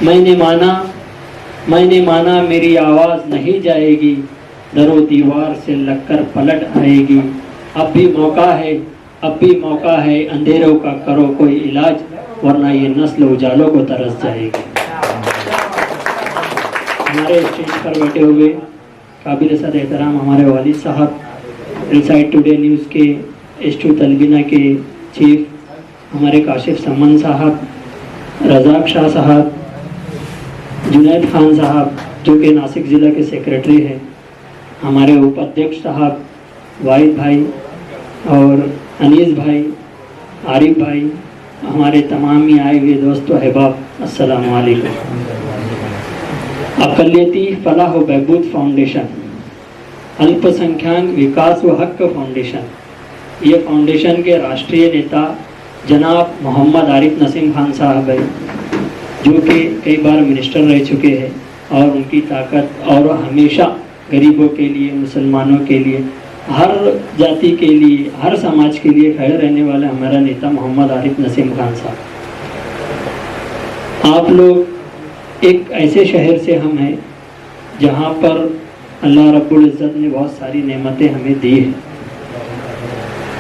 میں نے مانا میری آواز نہیں جائے گی، در و دیوار سے لگ کر پلٹ آئے گی، اب بھی موقع ہے اندھیروں کا کرو کوئی علاج، ورنہ یہ نسل اجالوں کو ترس جائے گی۔ ہمارے اسٹیج پر بیٹھے ہوئے قابل صد احترام ہمارے والد صاحب، ریسائٹ ٹوڈے نیوز کے ایس2 تلبینہ کے چیف ہمارے کاشف سمن صاحب، رزاق شاہ صاحب، جنید خان صاحب جو کہ ناسک ضلع کے سیکریٹری ہیں، ہمارے اپادھیکش صاحب واحد بھائی اور انیس بھائی، عارف بھائی، ہمارے تمام ہی آئے ہوئے دوست و احباب، السلام علیکم۔ اقلیتی فلاح و بہبود فاؤنڈیشن، الپ سنکھیانک وکاس و حق فاؤنڈیشن، یہ فاؤنڈیشن کے راشٹریہ نیتا جناب محمد عارف نسیم خان صاحب ہیں، جو کہ کئی بار منسٹر رہ چکے ہیں، اور ان کی طاقت اور ہمیشہ غریبوں کے لیے، مسلمانوں کے لیے، ہر جاتی کے لیے، ہر سماج کے لیے کھڑے رہنے والے ہمارا نیتا محمد عارف نسیم خان صاحب۔ آپ لوگ ایک ایسے شہر سے ہم ہیں جہاں پر اللہ رب العزت نے بہت ساری نعمتیں ہمیں دی ہیں،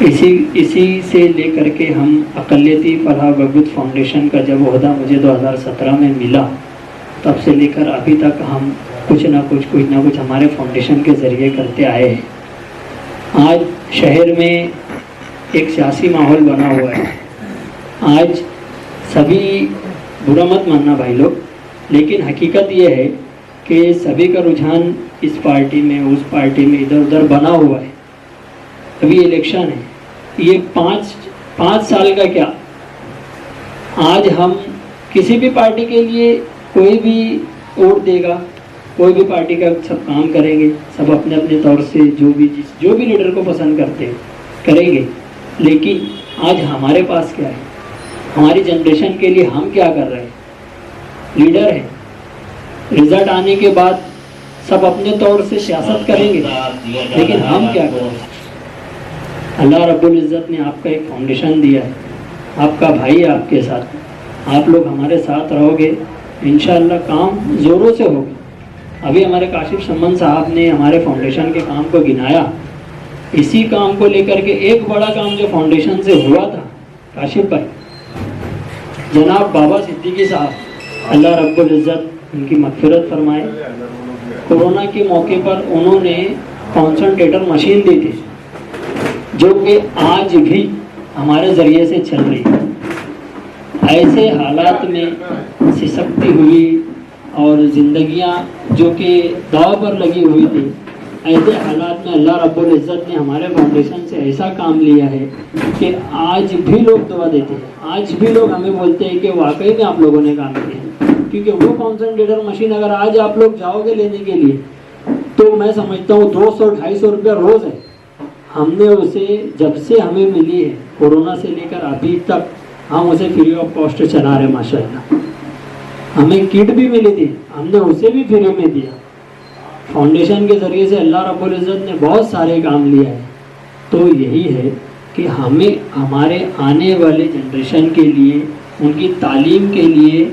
اسی سے لے کر کے ہم اقلیتی فلاح و بہبود فاؤنڈیشن کا جب عہدہ مجھے 2017 میں ملا، تب سے لے کر ابھی تک ہم کچھ نہ کچھ ہمارے فاؤنڈیشن کے ذریعے کرتے آئے ہیں۔ آج شہر میں ایک سیاسی ماحول بنا ہوا ہے، آج سبھی برا مت ماننا بھائی لوگ، لیکن حقیقت یہ ہے کہ سبھی کا رجحان اس پارٹی میں، اس پارٹی میں، ادھر ادھر بنا ہوا ہے۔ ابھی الیکشن ہے، یہ پانچ سال کا کیا، آج ہم کسی بھی پارٹی کے لیے کوئی بھی ووٹ دے گا، کوئی بھی پارٹی کا سب کام کریں گے، سب اپنے اپنے طور سے جو بھی لیڈر کو پسند کرتے ہیں کریں گے، لیکن آج ہمارے پاس کیا ہے، ہماری جنریشن کے لیے ہم کیا کر رہے ہیں؟ لیڈر ہے، رزلٹ آنے کے بعد سب اپنے طور سے سیاست کریں گے، لیکن ہم کیا کریں گے؟ اللہ رب العزت نے آپ کا ایک فاؤنڈیشن دیا ہے، آپ کا بھائی ہے آپ کے ساتھ، آپ لوگ ہمارے ساتھ رہو گے، انشاءاللہ کام زوروں سے ہوگا۔ ابھی ہمارے کاشف سمن صاحب نے ہمارے فاؤنڈیشن کے کام کو گنایا، اسی کام کو لے کر کے ایک بڑا کام جو فاؤنڈیشن سے ہوا تھا، کاشف بھائی جناب بابا صدیقی صاحب، اللہ رب العزت ان کی مغفرت فرمائے، کورونا کے موقع پر انہوں نے کانسنٹریٹر مشین دی تھی، جو کہ آج بھی ہمارے ذریعے سے چل رہی ہے۔ ایسے حالات میں سسکتی ہوئی اور زندگیاں جو کہ داؤ پر لگی ہوئی تھی، ایسے حالات میں اللہ رب العزت نے ہمارے فاؤنڈیشن سے ایسا کام لیا ہے کہ آج بھی لوگ دعا دیتے ہیں، آج بھی لوگ ہمیں بولتے ہیں کہ واقعی میں آپ لوگوں نے کام کیا، کیونکہ وہ کانسنٹریٹر مشین اگر آج آپ لوگ جاؤ گے لینے کے لیے تو میں سمجھتا ہوں 200-250 روپیہ روز ہے۔ ہم نے اسے جب سے ہمیں ملی ہے، کورونا سے لے کر ابھی تک ہم اسے فری آف کاسٹ چلا رہے ہیں ماشاءاللہ۔ ہمیں کٹ بھی ملی تھی، ہم نے اسے بھی فری میں دیا۔ فاؤنڈیشن کے ذریعے سے اللہ رب العزت نے بہت سارے کام لیا ہے، تو یہی ہے کہ ہمیں ہمارے آنے والے جنریشن کے لیے، ان کی تعلیم کے لیے،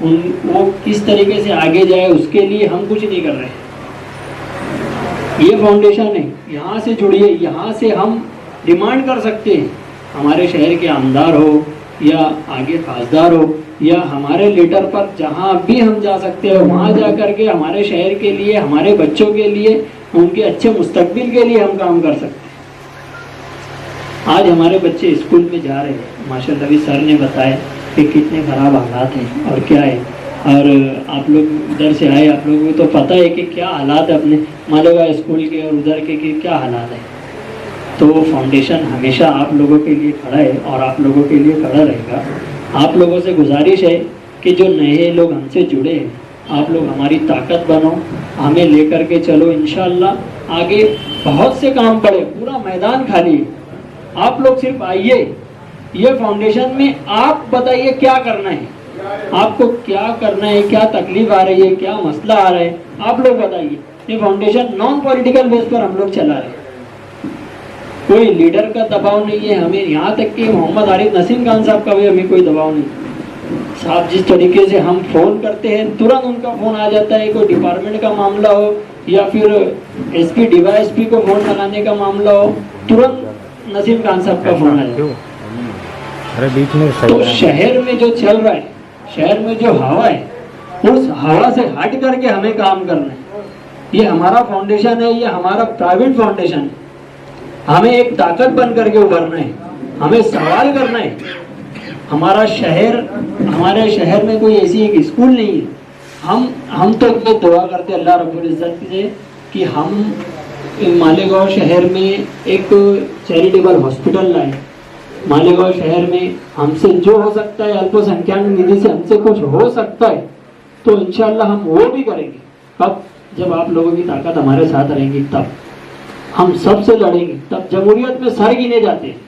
وہ کس طریقے سے آگے جائے اس کے لیے ہم کچھ نہیں کر رہے ہیں۔ یہ فاؤنڈیشن ہے، یہاں سے جڑیے، یہاں سے ہم ڈیمانڈ کر سکتے ہیں، ہمارے شہر کے آمدار ہو یا آگے خاصدار ہو یا ہمارے لیڈر پر جہاں بھی ہم جا سکتے ہیں وہاں جا کر کے ہمارے شہر کے لیے، ہمارے بچوں کے لیے، ان کے اچھے مستقبل کے لیے ہم کام کر سکتے ہیں۔ آج ہمارے بچے اسکول میں جا رہے ہیں، ماشاءاللہ ابھی سر نے بتایا کہ کتنے خراب حالات ہیں اور کیا ہے، اور آپ لوگ ادھر سے آئے، آپ لوگوں کو تو پتہ ہے کہ کیا حالات اپنے مالیگا اسکول کے اور ادھر کے کیا حالات ہیں۔ تو فاؤنڈیشن ہمیشہ آپ لوگوں کے لیے کھڑا ہے اور آپ لوگوں کے لیے کھڑا رہے گا۔ آپ لوگوں سے گزارش ہے کہ جو نئے لوگ ہم سے جڑے ہیں، آپ لوگ ہماری طاقت بنو، ہمیں لے کر کے چلو، انشاءاللہ آگے بہت سے کام پڑے، پورا میدان خالی ہے، آپ لوگ صرف آئیے، یہ فاؤنڈیشن میں آپ بتائیے کیا کرنا ہے، آپ کو کیا کرنا ہے، کیا تکلیف آ رہی ہے، کیا مسئلہ آ رہا ہے، آپ لوگ بتائیے۔ یہ فاؤنڈیشن نان پولیٹیکل بیس پر ہم لوگ چلا رہے ہیں، کوئی لیڈر کا دباؤ نہیں ہے ہمیں، یہاں تک کہ محمد عارف نسیم خان صاحب کا بھی ہمیں کوئی دباؤ نہیں، साहब जिस तरीके से हम फ़ोन करते हैं तुरंत उनका फ़ोन आ जाता है, कोई डिपार्टमेंट का मामला हो या फिर एसपी डीवाईएसपी को फ़ोन लगाने का मामला हो, तुरंत नसीम खान साहब का फ़ोन आ जाता है। अरे बीच में तो शहर में जो चल रहा है, शहर में जो हवा है, उस हवा से हट करके हमें काम करना है। ये हमारा फाउंडेशन है, ये हमारा प्राइवेट फाउंडेशन है। हमें एक ताकत बन करके उभरना है, हमें सवाल करना है। हमारे शहर में कोई ऐसी एक स्कूल नहीं है। हम तो ये दुआ करते अल्लाह रब्बुल इज़्ज़त से कि हम मालेगांव शहर में एक चैरिटेबल हॉस्पिटल लाएं। मालेगांव शहर में हमसे जो हो सकता है, अल्पसंख्यक निधि से हमसे कुछ हो सकता है तो इंशाल्लाह हम वो भी करेंगे। कब? जब आप लोगों की ताकत हमारे साथ रहेगी, तब हम सबसे लड़ेंगे। तब जमहूरियत में सर गिने जाते हैं,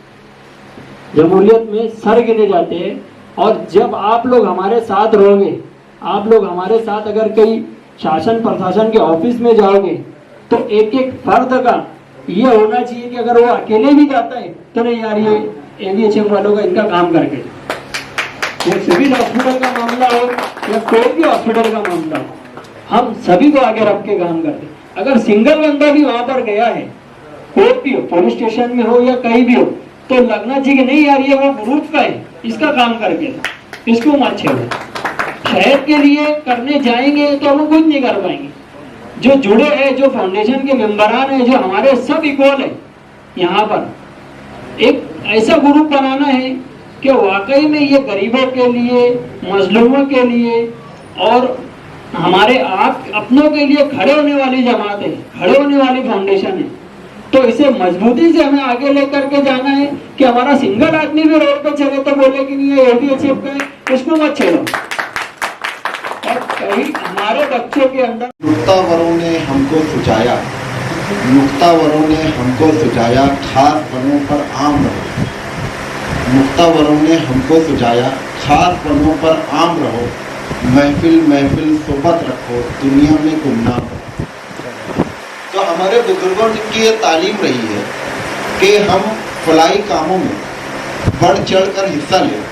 जमहूरियत में सर गिने जाते हैं। और जब आप लोग हमारे साथ रहोगे, आप लोग हमारे साथ अगर कई शासन प्रशासन के ऑफिस में जाओगे तो एक एक फर्द का ये होना चाहिए कि अगर वो अकेले भी जाता है तो नहीं यार ये AVHM वालों का इनका काम करके, ये सिविल हॉस्पिटल का मामला हो या कोई भी हॉस्पिटल का मामला हो, हम सभी को आगे रख के काम करते। अगर सिंगल बंदा भी वहां पर गया है, कोई भी हो, पुलिस स्टेशन में हो या कहीं भी हो, तो लगना चाहिए कि नहीं यार ये वो ग्रुप का है, इसका काम करके इसको मत छेड़ो। शहर के लिए करने जाएंगे तो हम कुछ नहीं कर पाएंगे। जो जुड़े हैं, जो फाउंडेशन के मेंबरान हैं, जो हमारे सब इक्वल है, यहाँ पर एक ऐसा ग्रुप बनाना है कि वाकई में ये गरीबों के लिए, मजलूमों के लिए और हमारे आप अपनों के लिए खड़े होने वाली जमात है, खड़े होने वाली फाउंडेशन है। तो इसे मजबूती से हमें आगे लेकर के जाना है कि हमारा सिंगल आदमी भी रोड पर चले तो बोले कि नहीं ये AVHM का है, उसको मत छेड़ो। और कहीं हमारे बच्चों के अंदर नुक्तावरों ने हमको सुझाया, नुक्तावरों ने हमको सुझाया, खास पनों पर आम रहो। नुक्तावरों ने हमको सुझाया, खास पनों पर आम रहो, महफिल महफिल सोबत रखो, दुनिया में गुमनाम रहो। तो हमारे बुजुर्गों की ये तालीम रही है कि हम फलाई कामों में बढ़ चढ़ कर हिस्सा लें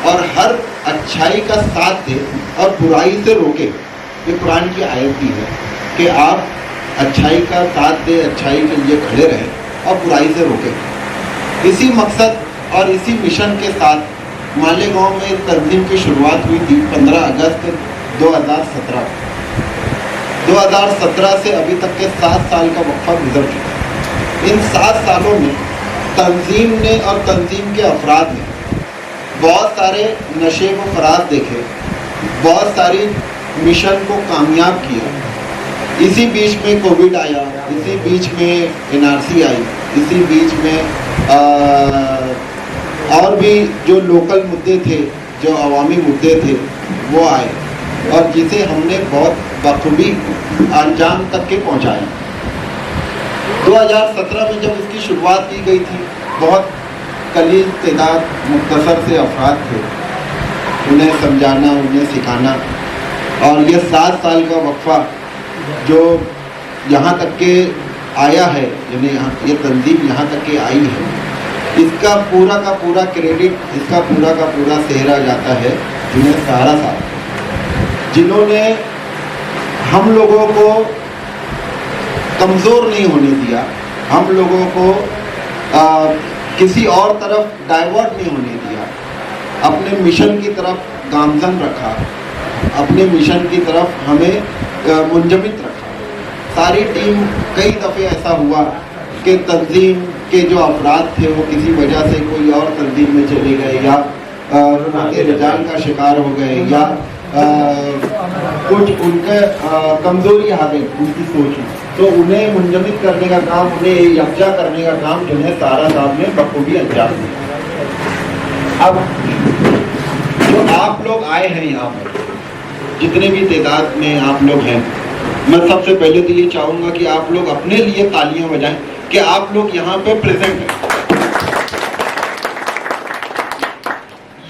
और हर अच्छाई का साथ दें और बुराई से रोकें। ये कुरान की आयत भी है कि आप अच्छाई का साथ दें, अच्छाई के लिए खड़े रहें और बुराई से रोकें। इसी मकसद और इसी मिशन के साथ मालेगांव में इस तंजीम की शुरुआत हुई थी 15 अगस्त 2017। 2017 से अभी तक के 7 साल का वक्फा गुजर चुका। इन 7 सालों में तंजीम ने और तंजीम के अफराद ने बहुत सारे नशे व फराज देखे, बहुत सारी मिशन को कामयाब किया। इसी बीच में कोविड आया, इसी बीच में NRC आई, इसी बीच में और भी जो लोकल मुद्दे थे, जो अवामी मुद्दे थे वो आए और जिसे हमने बहुत बखूबी अंजाम तक के पहुंचाया। 2017 में जब इसकी शुरुआत की गई थी, बहुत कलील तादाद मुख्तसर से अफराद थे, उन्हें समझाना, उन्हें सिखाना। और ये 7 साल का वक्फा जो यहाँ तक के आया है, यानी ये तंजीम यहाँ तक के आई है, इसका पूरा का पूरा क्रेडिट, इसका पूरा का पूरा सेहरा जाता है जिन्हें सहारा साहब, जिन्होंने हम लोगों को कमज़ोर नहीं होने दिया, हम लोगों को किसी और तरफ डाइवर्ट नहीं होने दिया, अपने मिशन की तरफ गामजन रखा, अपने मिशन की तरफ हमें मुंजमित रखा। सारी टीम, कई दफ़े ऐसा हुआ कि तंजीम के जो अफराद थे वो किसी वजह से कोई और तंजीम में चले गए या रिजाल का शिकार हो गए या कुछ उनके कमज़ोरी आ गई उनकी सोच में, तो उन्हें मुंजमित करने का काम, उन्हें यकजा करने का काम जिन्हें सारा साहब ने बखूबी अंजाम दिया। अब जो आप लोग आए हैं यहाँ पर, जितने भी तादाद में आप लोग हैं, मैं सबसे पहले तो ये चाहूँगा कि आप लोग अपने लिए तालियां बजाएं कि आप लोग यहाँ पे प्रेजेंट हैं।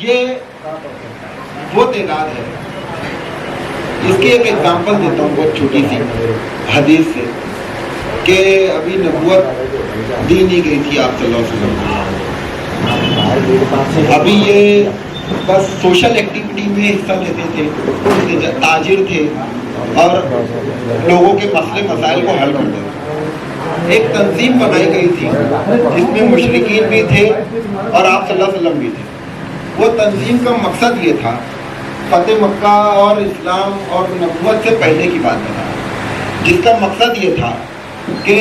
ये वो तादाद है। इसकी एक एग्जांपल देता हूँ बहुत छोटी सी हदीस से कि अभी नबूवत दी नहीं गई थी आप सल्लल्लाहु अलैहि वसल्लम। अभी ये बस सोशल एक्टिविटी में हिस्सा लेते थे, ताजिर थे और लोगों के मसले मसाइल को हल करते थे। एक तंजीम बनाई गई थी जिसमें मुशरिकीन भी थे और आप सल्लल्लाहु अलैहि वसल्लम भी थे। वो तंजीम का मकसद ये था, फतेह मक्का और इस्लाम और नबुव्वत से पहले की बात बता, जिसका मकसद ये था कि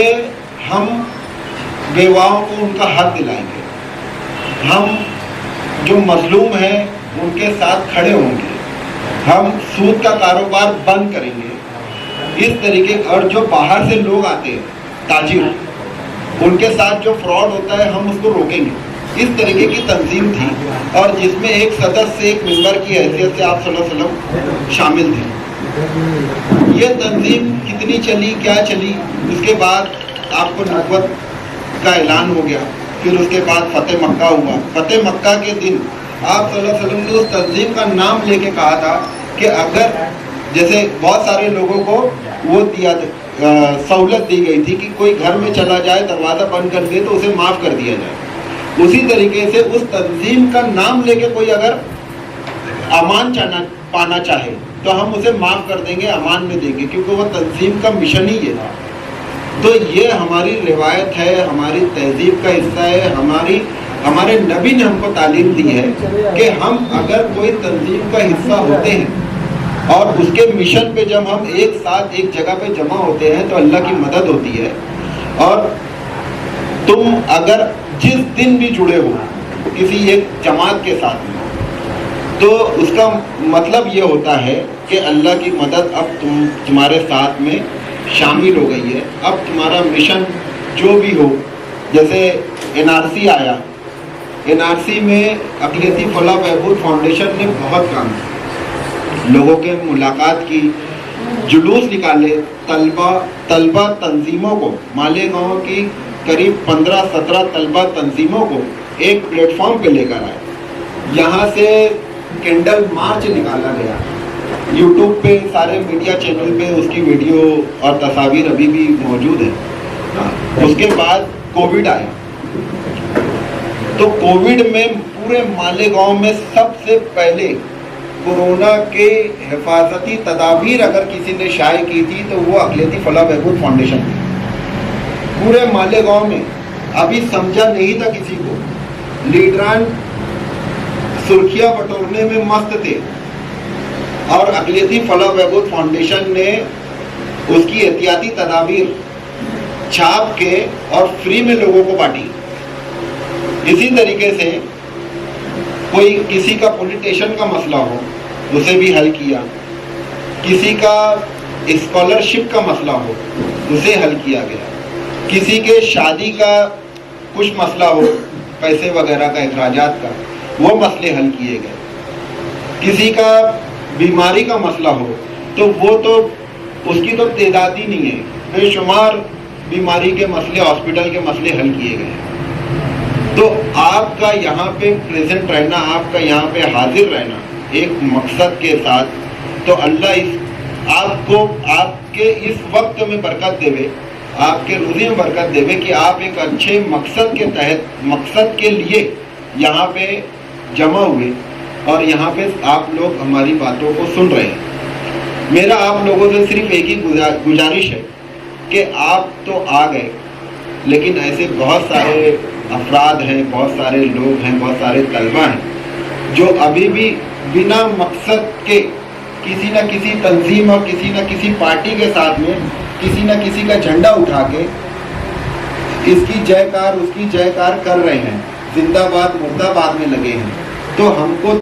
हम बेवाओं को उनका हक दिलाएंगे, हम जो मजलूम हैं उनके साथ खड़े होंगे, हम सूद का कारोबार बंद करेंगे। इस तरीके, और जो बाहर से लोग आते हैं ताजिर, उनके साथ जो फ्रॉड होता है हम उसको रोकेंगे। इस तरीके की तंजीम थी और जिसमें एक सदस्य एक मेंबर की हैसियत से आप सल्लल्लाहु अलैहि वसल्लम शामिल थे। ये तंजीम कितनी चली, क्या चली, उसके बाद आपको नबुव्वत का ऐलान हो गया, फिर उसके बाद फतेह मक्का हुआ। फतेह मक्का के दिन आप सल्लल्लाहु अलैहि वसल्लम ने उस तंजीम का नाम लेके कहा था कि अगर, जैसे बहुत सारे लोगों को वो दिया सहूलत दी गई थी कि कोई घर में चला जाए, दरवाज़ा बंद कर दे तो उसे माफ़ कर दिया जाए, उसी तरीके से उस तंजीम का नाम लेके कोई अगर अमान पाना चाहे तो हम उसे माफ़ कर देंगे, अमान में देंगे, क्योंकि वो तंजीम का मिशन ही ये था। तो ये हमारी रिवायत है, हमारी तहजीब का हिस्सा है, हमारे नबी ने हमको तालीम दी है कि हम अगर कोई तंजीम का हिस्सा होते हैं और उसके मिशन पे जब हम एक साथ एक जगह पे जमा होते हैं तो अल्लाह की मदद होती है। और तुम अगर जिस दिन भी जुड़े हो किसी एक जमात के साथ में, तो उसका मतलब ये होता है कि अल्लाह की मदद अब तुम्हारे साथ में शामिल हो गई है। अब तुम्हारा मिशन जो भी हो, जैसे NRC आया, NRC में अक़लियती फलाह बहबूद फाउंडेशन ने बहुत काम किया, लोगों के मुलाकात की, जुलूस निकाले, तलबा तंजीमों को, मालेगांव की करीब 15-17 तलबा तंजीमों को एक प्लेटफॉर्म पे लेकर आए। यहाँ से कैंडल मार्च निकाला गया, यूट्यूब पे सारे मीडिया चैनल पे उसकी वीडियो और तस्वीर अभी भी मौजूद है। उसके बाद कोविड आया, तो कोविड में पूरे मालेगांव में सबसे पहले कोरोना के हिफाजती तदाबीर अगर किसी ने शाये की थी तो वो अक़लियती फलाह बहबूद फाउंडेशन थी। पूरे मालेगांव में अभी समझा नहीं था किसी को, लीडरान सुर्खियां बटोरने में मस्त थे और अक़लियती फलाह बहबूद फाउंडेशन ने उसकी एहतियाती तदाबीर छाप के और फ्री में लोगों को बांटी। इसी तरीके से कोई किसी का पॉलिटिशियन का मसला हो उसे भी हल किया, किसी का स्कॉलरशिप का मसला हो उसे हल किया गया, किसी के शादी का कुछ मसला हो, पैसे वगैरह का, अखराजात का, वो मसले हल किए गए। किसी का बीमारी का मसला हो तो वो तो उसकी तो तादाद ही नहीं है, बेशुमार बीमारी के मसले, हॉस्पिटल के मसले हल किए गए। तो आपका यहाँ पे प्रेजेंट रहना, आपका यहाँ पे हाजिर रहना एक मकसद के साथ, तो अल्लाह आपको आपके इस वक्त में बरकत देवे, आपके रुज़ी में बरकत देवे कि आप एक अच्छे मकसद के तहत, मकसद के लिए यहाँ पे जमा हुए और यहाँ पे आप लोग हमारी बातों को सुन रहे हैं। मेरा आप लोगों से सिर्फ एक ही गुजारिश है कि आप तो आ गए, लेकिन ऐसे बहुत सारे अफराद हैं, बहुत सारे लोग हैं, बहुत सारे तलबा हैं जो अभी भी बिना मकसद के किसी न किसी तंजीम और किसी न किसी पार्टी के साथ में किसी न किसी का झंडा उठा के इसकी जयकार उसकी जयकार कर रहे हैं, जिंदाबाद मुर्दाबाद में लगे हैं। तो हमको